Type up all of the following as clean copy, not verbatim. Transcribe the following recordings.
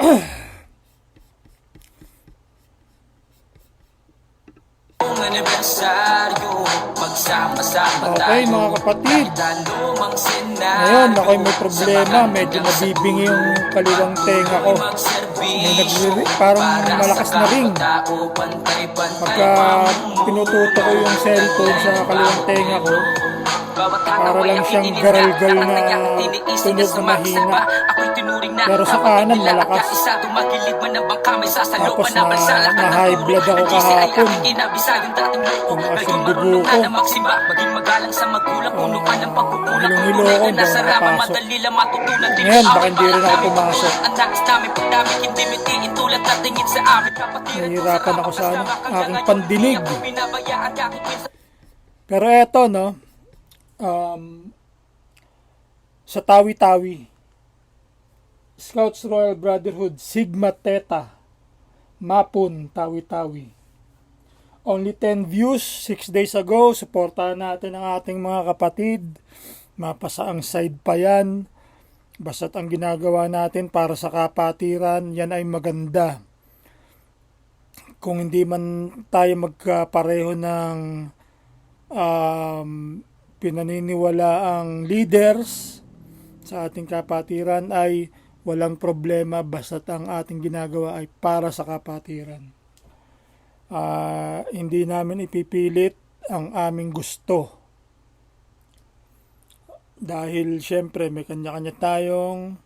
Okay mga kapatid, ngayon ako'y may problema, medyo nabibingi yung kaliwang tenga ko. Parang malakas na ring. Pagka pinututo ko yung cellphone sa kaliwang tenga ko, para lang siyang garal-gal na tunog na mahina. Pero sa kanan malakas. Tapos na high blood ako kahapon. Tumaas yung dugo ko. Hilong-hilo ako, hindi ako nakapasok. Ngayon baka hindi rin ako pumasok. Nahihirapan ako sa aking pandinig. Pero eto no, sa Tawi-Tawi, Scouts Royal Brotherhood, Sigma Theta, Mapun, Tawi-Tawi. Only 10 views 6 days ago. Suportahan natin ang ating mga kapatid. Mapasa ang side pa yan. Basta't ang ginagawa natin para sa kapatiran, yan ay maganda. Kung hindi man tayo magkapareho ng pinaniniwala ang leaders sa ating kapatiran, ay walang problema basta't ang ating ginagawa ay para sa kapatiran. Hindi namin ipipilit ang aming gusto. Dahil syempre may kanya-kanya tayong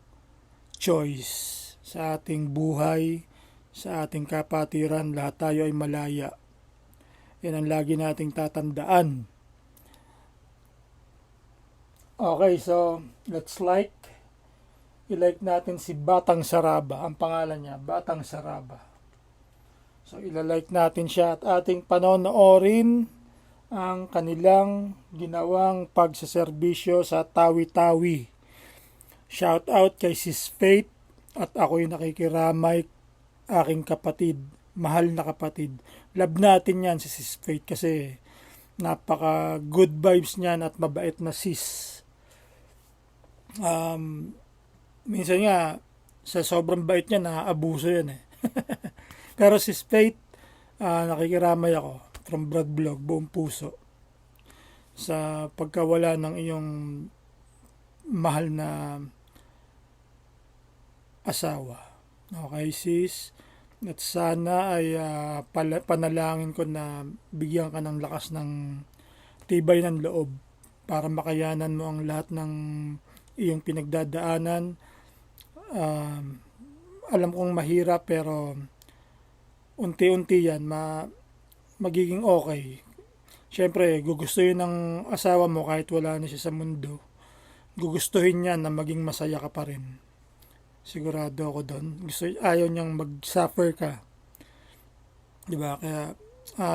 choice sa ating buhay, sa ating kapatiran. Lahat tayo ay malaya. Yan ang lagi nating tatandaan. Okay, so let's i-like natin si Batang Saraba. Ang pangalan niya, Batang Saraba. So ilalike natin siya at ating panonoorin ang kanilang ginawang pagsaserbisyo sa Tawi-Tawi. Shout out kay Sis Faith at ako'y nakikiramay, aking kapatid, mahal na kapatid. Love natin yan si Sis Faith kasi napaka good vibes niyan at mabait na sis. Minsan nga sa sobrang bait niya naaabuso yan eh. Pero Sis Faith, nakikiramay ako from Brad Vlog, buong puso, sa pagkawala ng iyong mahal na asawa. Okay sis, at sana ay panalangin ko na bigyan ka ng lakas ng tibay ng loob para makayanan mo ang lahat ng iyong pinagdadaanan. Alam kong mahirap pero unti-unti yan magiging okay. Siyempre gugustuhin ng asawa mo kahit wala na siya sa mundo. Gugustuhin niya na maging masaya ka pa rin. Sigurado ako doon. Ayaw niyang mag-suffer ka. Diba? Kaya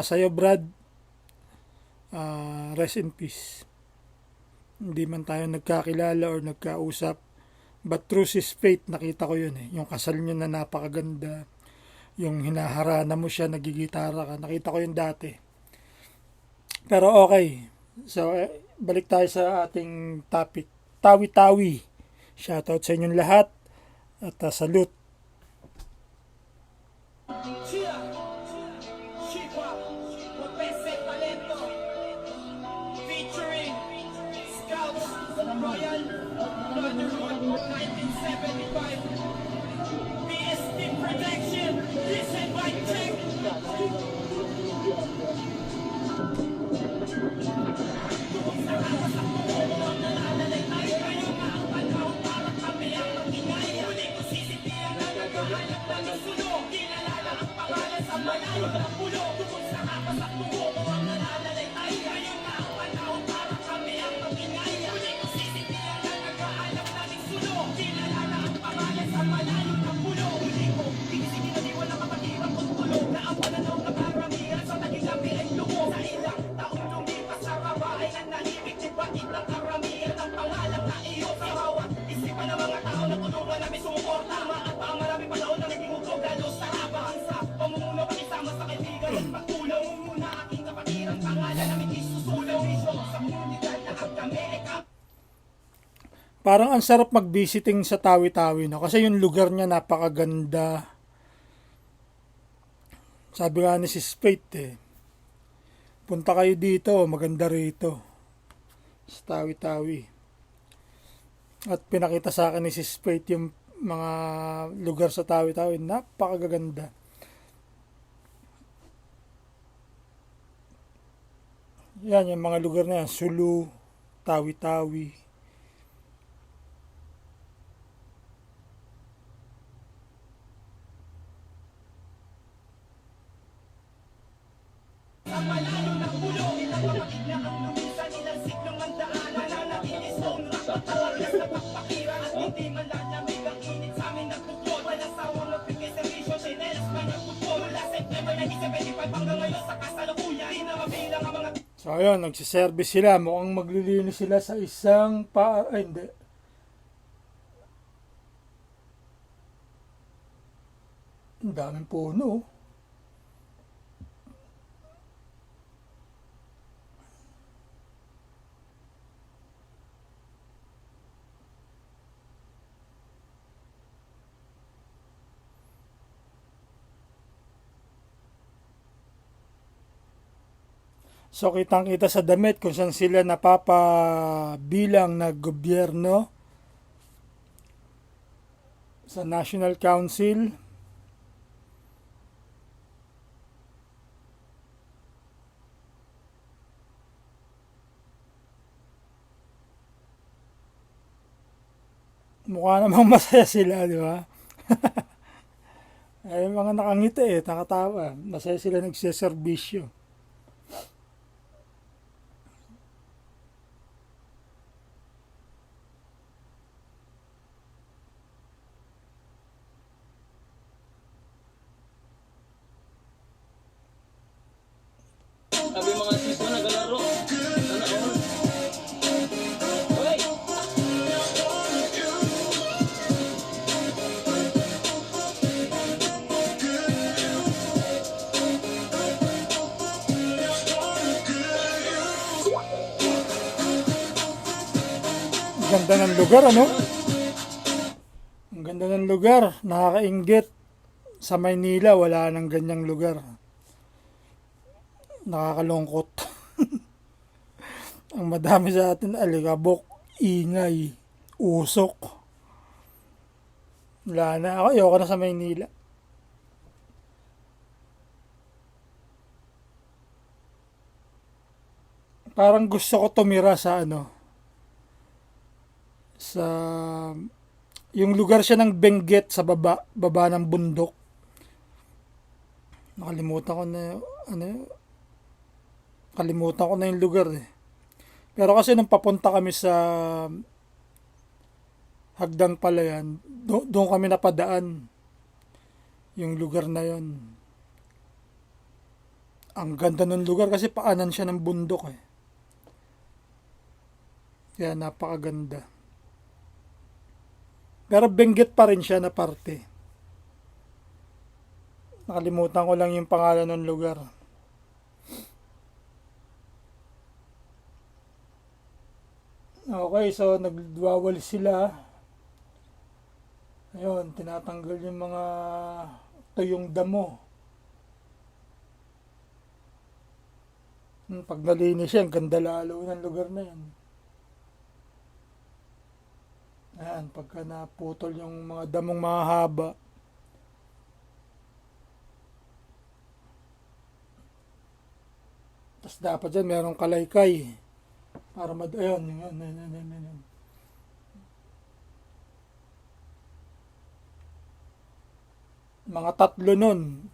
sa'yo Brad, rest in peace. Hindi man tayo nagkakilala or nagkausap, but through Sis Faith nakita ko yun eh. Yung kasal niyo na napakaganda, yung hinaharana mo siya, nagigitara ka, nakita ko yun dati. Pero okay, so balik tayo sa ating topic, Tawi-Tawi. Shoutout sa inyong lahat at salute. Featuring Scouts Royal Brotherhood 1975 BST Protection. Listen, mic check. Pamumuno kami sama sa kaibigan at patuloy. Parang ang sarap mag-visiting sa Tawi-Tawi, no? Kasi yung lugar niya napakaganda. Sabi nga ni si Spate punta kayo dito, maganda rito sa Tawi-Tawi. At pinakita sa akin ni si Spate yung mga lugar sa Tawi-Tawi, napakaganda. Yan, yung mga lugar na yan, Sulu, Tawi-Tawi. Ang malayo na ulo, ilang kapatid na ang lumisan, ilang siklong ang daan, nananatilis noong rapat na lakas na pagpakiran, at hindi man lang lamig ang init sa amin nagpupot, walang sawang magbigay servisyo, sinelas pa ng putpol, mula September 1975 hanggang ngayon sa kasalukuyan, di na mabilang ang mga. So ayun, nagsiservice sila, mukhang maglilinis sila sa isang ay hindi. Ang daming puno. So kitang-kita sa damit kung saan sila napapabilang na gobyerno sa National Council. Mukha namang masaya sila, di ba? Ay, mga nakangiti nakatawa. Masaya sila nagsiservisyo. Sabi mga sis mo nagalaro. Sana all. Hoy! Ang ganda ng lugar, ano? Ang ganda ng lugar. Nakakainggit. Sa Maynila, wala nang ganyang lugar. Nakakalungkot. Ang madami sa atin, alikabok, ingay, usok. Wala na. Ayoko na sa Maynila. Parang gusto ko tumira sa sa yung lugar siya ng Benguet sa baba ng bundok. Nakalimutan ko na kalimutan ko na yung lugar Pero kasi nung papunta kami sa Hagdan Palayan, doon kami napadaan yung lugar na yon. Ang ganda ng lugar kasi paanan siya ng bundok Kaya napakaganda. Pero Benguet pa rin siya na parte. Nakalimutan ko lang yung pangalan ng lugar. Okay, so nagwawalis sila. Ayun, tinatanggal yung mga tuyong damo. Pag nalinis yan, ganda lalo ng lugar na yan. Ayan, pagka naputol yung mga damong mahaba. Tapos dapat dyan merong kalaykay. Para ayun. Mga 3 nun.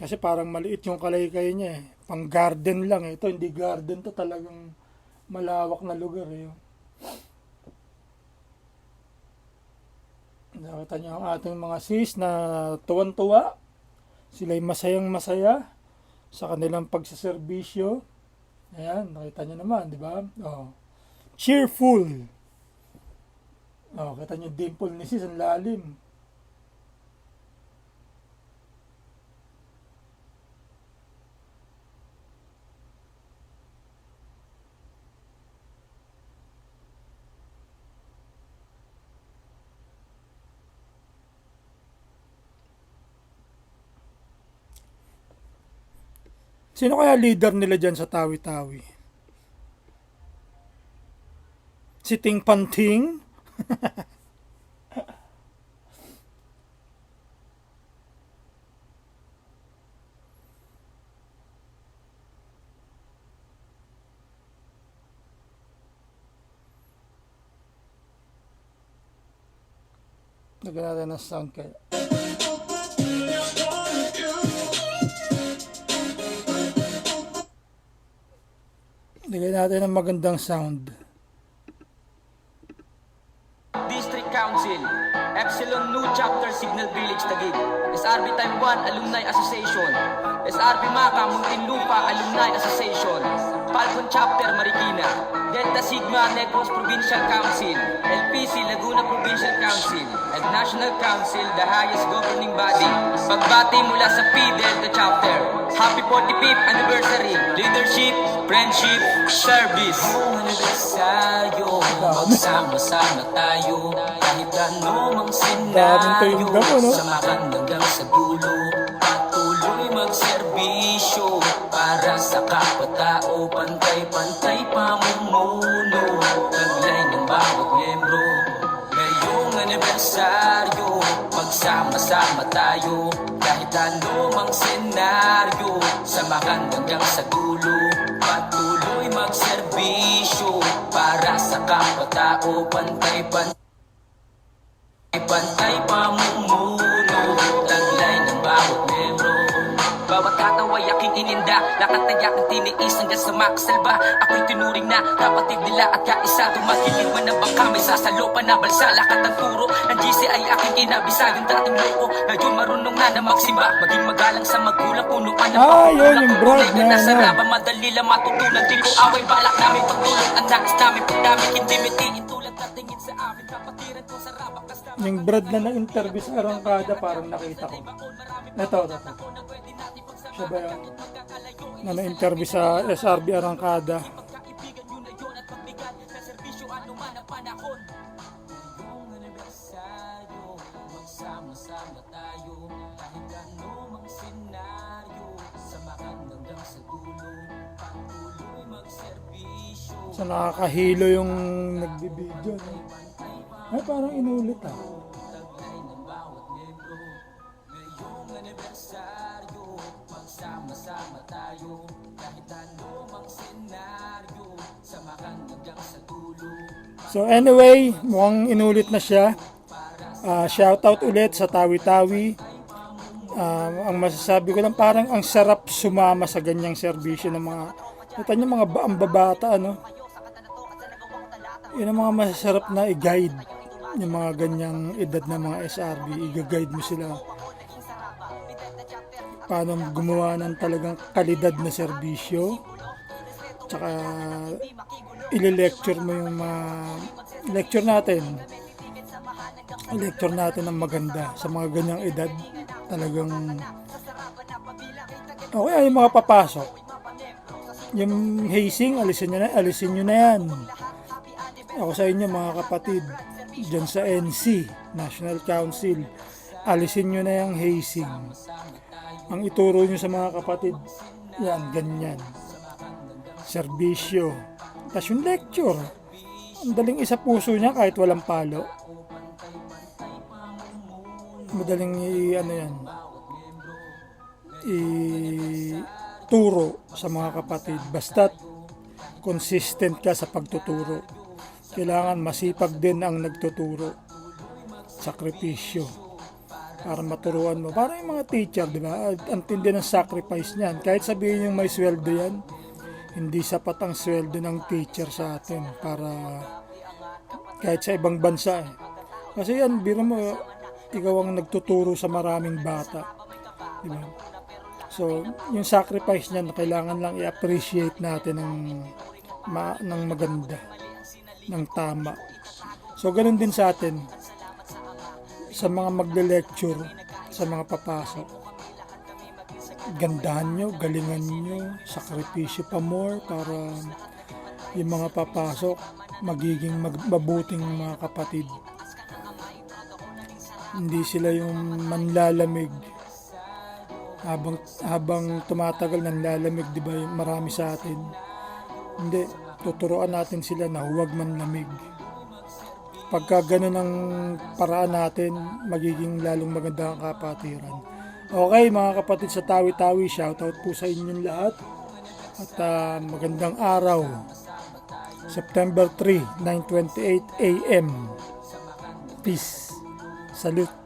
Kasi parang maliit yung kalaykay niya Pang garden lang Ito hindi garden to, talagang malawak na lugar Nakita niyo ang ating mga sis na tuwan-tuwa. Sila'y masayang masaya sa kanilang pagsaserbisyo. Ayan, nakita niyo naman, di ba? Cheerful. Kita niyo dimple ni sis, ang lalim. Sino kaya leader nila dyan sa Tawi-Tawi? Si Ting Panting? Lagyan natin ng sound kaya. Lagyan natin ng magandang sound. District Council, Epsilon New Chapter Signal Village Taguig, SRB Time 1 Alumni Association, SRB Maka Muntinlupa Alumni Association, Falcon Chapter Marikina, Delta Sigma Negros Provincial Council, LPC Laguna Provincial Council, at National Council, the highest governing body. Pagbati mula sa P-Delta Chapter, Happy 45th Anniversary, Leadership, Friendship, Service. Anibersaryo, magsama-sama tayo, kahit anumang senaryo, samakan hanggang sa dulo, patuloy magserbisyo, para sa kapatao, pantay-pantay pamumuno, taglay ng bawat miyembro. Ngayong anibersaryo, magsama-sama tayo, kahit anumang senaryo, samahan hanggang sa dulo, patuloy magserbisyo, para sa kapatao, pantay-pantay pamumuno, taglay ng bawat miyembro. Bawat tataw ay aking ininda, lakad ay aking tiniis hanggang sa makasalba. Ako'y tinuring na kapatid nila at kaisa, tumakilig man ang bangka, may sasalopan na balsa. Lakad ang turo ng GC ay aking kinabisa, yung dating loko ngayon marunong na magsimba. Maging magalang sa magulang, punuan ng yun yung brad na nasa raba, madali lang matutunan. Di ko away, balak namin pagtulong, ang nais namin pagdamit, hindi mitiin tulad natingin sa amin. Kapatiran ko sa raba, Yung brad na na-interview sa Arangkada, parang nakita ko. Ito. Siya ba yan? Na na-interview sa SRB Arangkada. So nakakahilo yung nagbibideo. No? Ay, parang inulit ah. So anyway, mukhang inulit na siya. Shoutout ulit sa Tawi-Tawi. Ang masasabi ko lang, parang ang sarap sumama sa ganyang serbisyo ng mga, kita niyo mga ambabata, ano? Yun ang mga masasarap na i-guide yung mga ganyang edad na mga SRB. I-guide mo sila paano gumawa ng talagang kalidad na serbisyo. Tsaka ile-lecture mo yung mga lecture natin ng maganda sa mga ganyang edad. Talagang okay, yung mga papasok, yung hazing, alisin nyo na yan. Ako sa inyo mga kapatid dyan sa NC, National Council, alisin nyo na yung hazing. Ang ituro nyo sa mga kapatid, yan, ganyan. Serbisyo. Tapos yung lecture, ang daling isa puso niya kahit walang palo. Madaling ituro sa mga kapatid. Basta't consistent ka sa pagtuturo. Kailangan masipag din ang nagtuturo. Sakripisyo. Para maturuan mo. Para yung mga teacher, di ba? Ang tindi ng sacrifice niyan. Kahit sabihin yung may sweldo yan, hindi sapat ang sweldo ng teacher sa atin para kahit sa ibang bansa eh. Kasi yan, biro mo, ikaw ang nagtuturo sa maraming bata. Di ba? So, yung sacrifice niyan, kailangan lang i-appreciate natin ng maganda, ng tama. So, ganun din sa atin, sa mga magle-lecture, sa mga papasok. Gandahan nyo, galingan nyo, sakripisyo pa more para yung mga papasok magiging mabuting mga kapatid. Hindi sila yung manlalamig habang tumatagal nanlalamig, di ba, yung marami sa atin. Hindi, tuturuan natin sila na huwag manlamig. Pagka ganun ang paraan natin, magiging lalong maganda ang kapatiran. Okay mga kapatid sa Tawi-Tawi, shoutout po sa inyong lahat. At magandang araw. September 3, 9:28 AM. Peace. Salute.